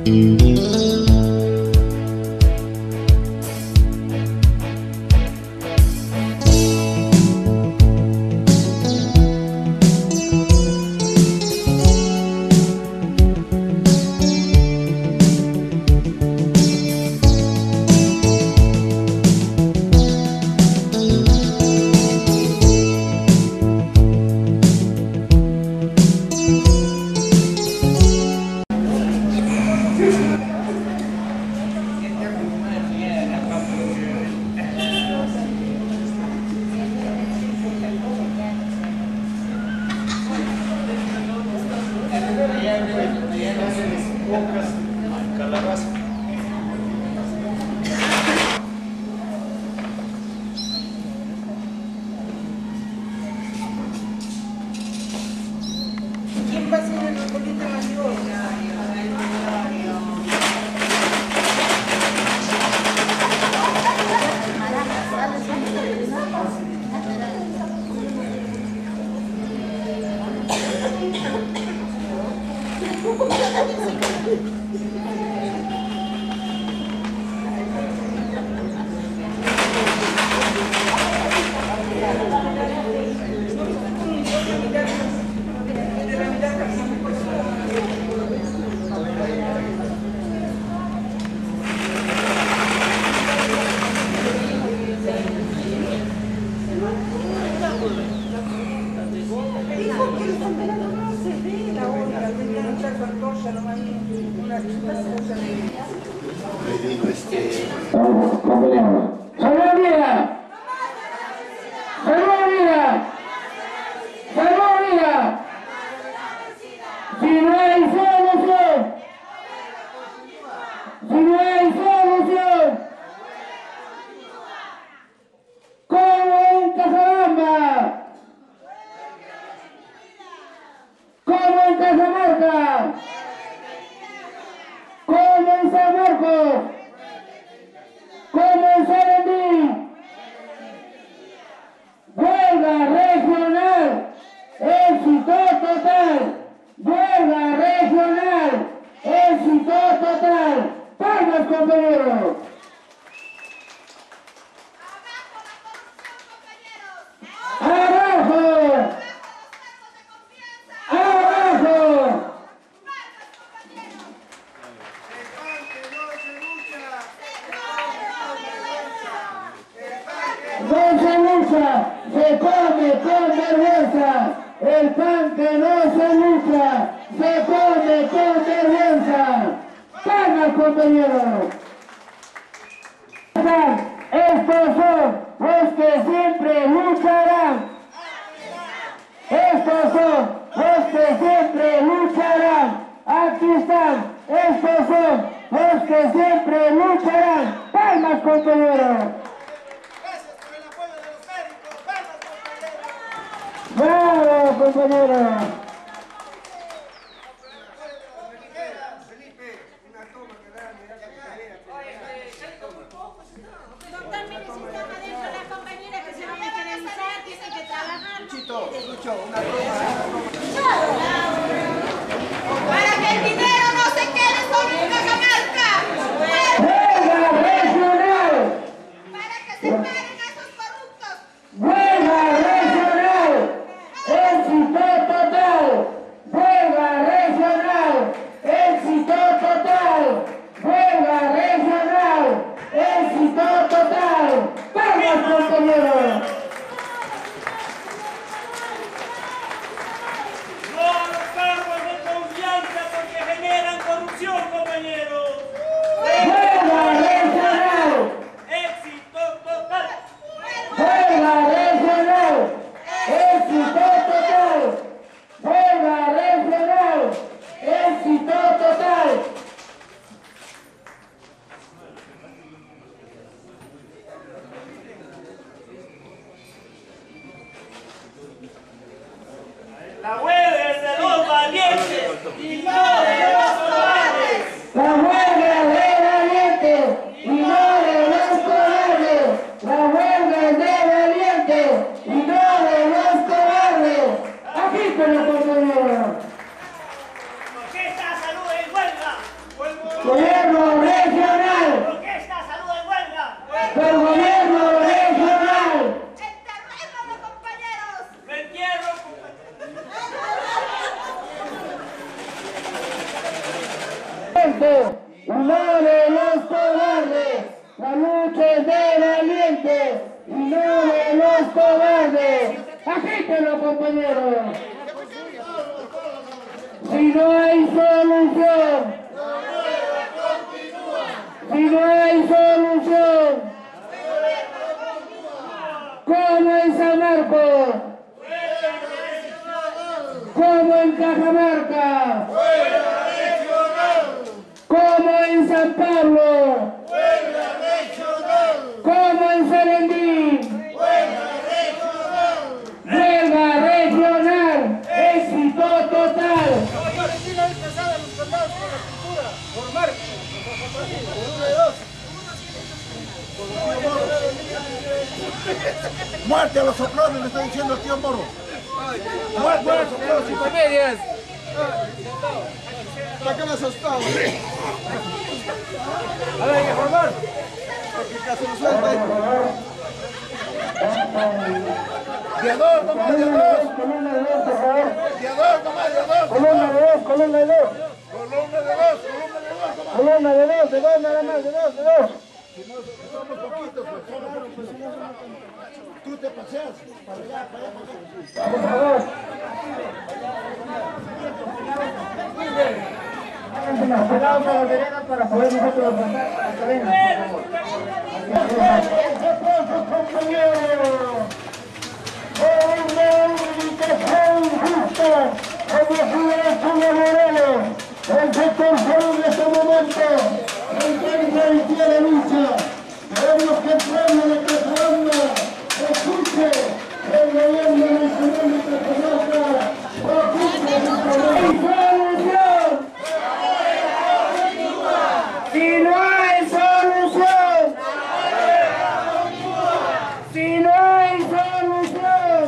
¿Quién va a ser el político mayor? Éxito total. cierto y no de los cobardes. La lucha es de valientes y no de los cobardes. Agítenlo, compañeros. Si no hay solución, si no hay solución, como en San Marcos, como en Cajamarca, como en San Pablo, como en Sarandí, huelga regional, éxito total. ¡Muerte a los soplones! Le está diciendo el tío Moro. ¡Muerte a los soplones! ¡Psicomedias! ¿Para qué me asustaba? A ver, hay que formar. Porque casi lo suelta. ¡Diador, nomás, diador! Columna de dos, por favor. ¡Diador, nomás, diador! Columna de dos, columna de dos. ¡Columna de dos, columna de dos! Columna de dos nada más, de dos. Si no, somos poquitos, pues. Tú te paseas para allá, para allá. Por favor. Háganse más pelados a las veredas para poder nosotros pasar a la cadena. Compañeros, una unificación justa como su derecho laboral. El sector salud en este momento se encuentra en pie de lucha. Queremos que el pueblo de Cajamarca escuche el gobierno nacional de Cajamarca ocupe su solución. Si no hay solución, si no hay solución,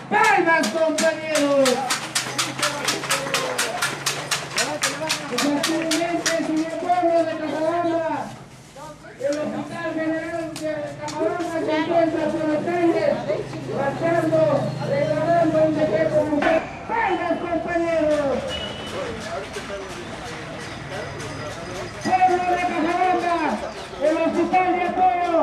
palmas, compañeros. Efectivamente, si el pueblo de Cajamarca, el Hospital General de Cajamarca se encuentra por las calles, marchando, reclamando un decreto mujer. ¡Palmas, compañeros! Pueblo de Cajamarca, el Hospital de Apoyo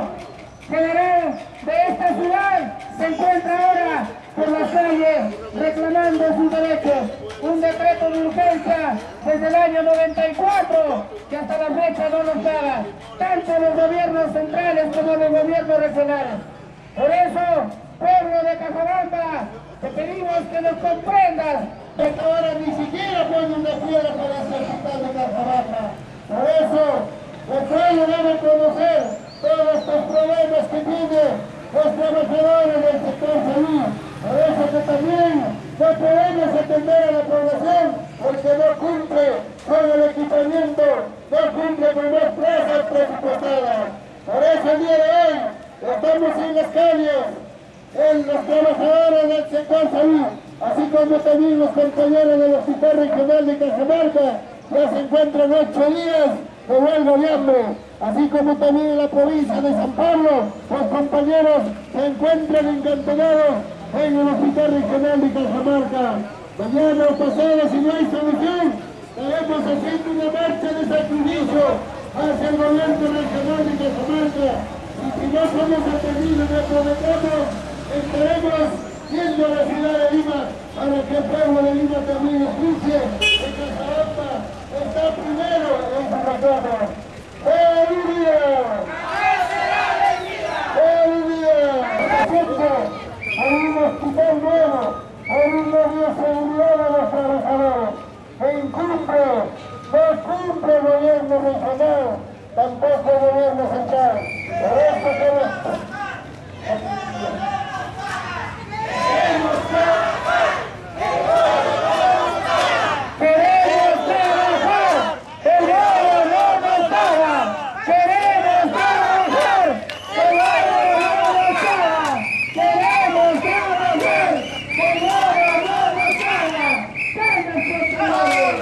General de esta ciudad se encuentra ahora por las calles reclamando sus derechos. Un decreto de urgencia desde el año 94 que hasta la fecha no nos paga, tanto los gobiernos centrales como los gobiernos regionales. Por eso, pueblo de Cajamarca, te pedimos que nos comprendas de que ahora ni siquiera ponen una piedra para ese hospital de Cajamarca. Por eso, el pueblo debe conocer todos estos problemas que tienen los trabajadores del sector salud. Por eso que también no podemos atender a la población porque no cumple con el equipamiento, no cumple con las plazas presupuestadas. Por eso el día de hoy estamos en las calles, en los trabajadores del sector salud, así como también los compañeros del Hospital Regional de Cajamarca, ya se encuentran 8 días de huelga de hambre, así como también en la provincia de San Pablo, los compañeros se encuentran encantonados en el Hospital Regional de Cajamarca. Mañana o pasado, si no hay solución, estaremos haciendo una marcha de sacrificio hacia el gobierno regional de Cajamarca. Y si no somos atendidos y aprovechamos, estaremos yendo a la ciudad de Lima para que el pueblo de Lima también escuche que Cajamarca está primero en su retorno. ¡Bolivia! ¡Bolivia! Hay un hospital nuevo, hay una bioseguridad a los trabajadores. Se incumple, no cumple el gobierno regional, tampoco el gobierno central. Por eso queremos trabajar, el gobierno no nos paga. Queremos trabajar, el gobierno no nos paga. Queremos trabajar, el gobierno no nos paga. ¡Calma, por favor!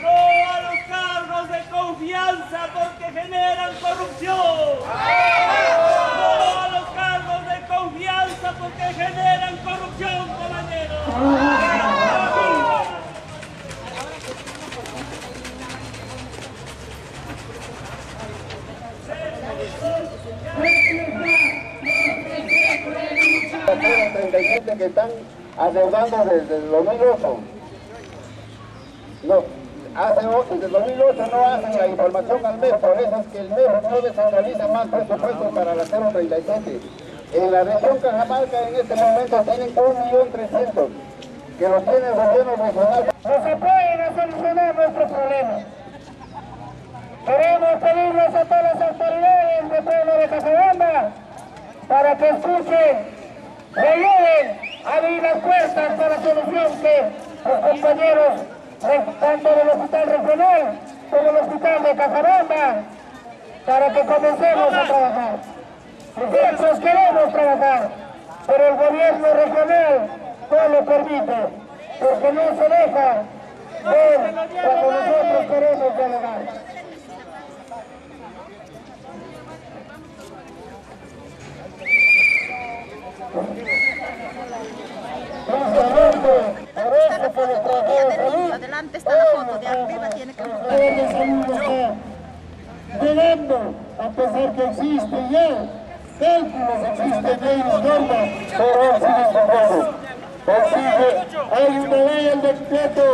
No a los cargos de confianza porque generan corrupción. No a los cargos de confianza porque generan corrupción, compañeros. Los 37 que están adeudando desde el 2008. No, desde el 2008 no hacen la información al mes, por eso es que el mes no descentraliza más presupuesto para la 037. En la región Cajamarca en este momento tienen 1.300.000, que lo tiene el gobierno regional. Nos apoyen a solucionar nuestros problemas. Queremos pedirles a todas las autoridades del pueblo de Cajabamba para que escuchen, le ayuden a abrir las puertas para la solución que los compañeros, tanto del hospital regional como del hospital de Cajabamba, para que comencemos a trabajar. Nosotros queremos trabajar, pero el gobierno regional no lo permite, porque no se deja ver cuando nosotros queremos dialogar. Adelante está la foto, de arriba tiene que llegando, a pesar que existe ya cálculos, existe leyes, normas, pero han sido incorporados. Hay una ley, el decreto,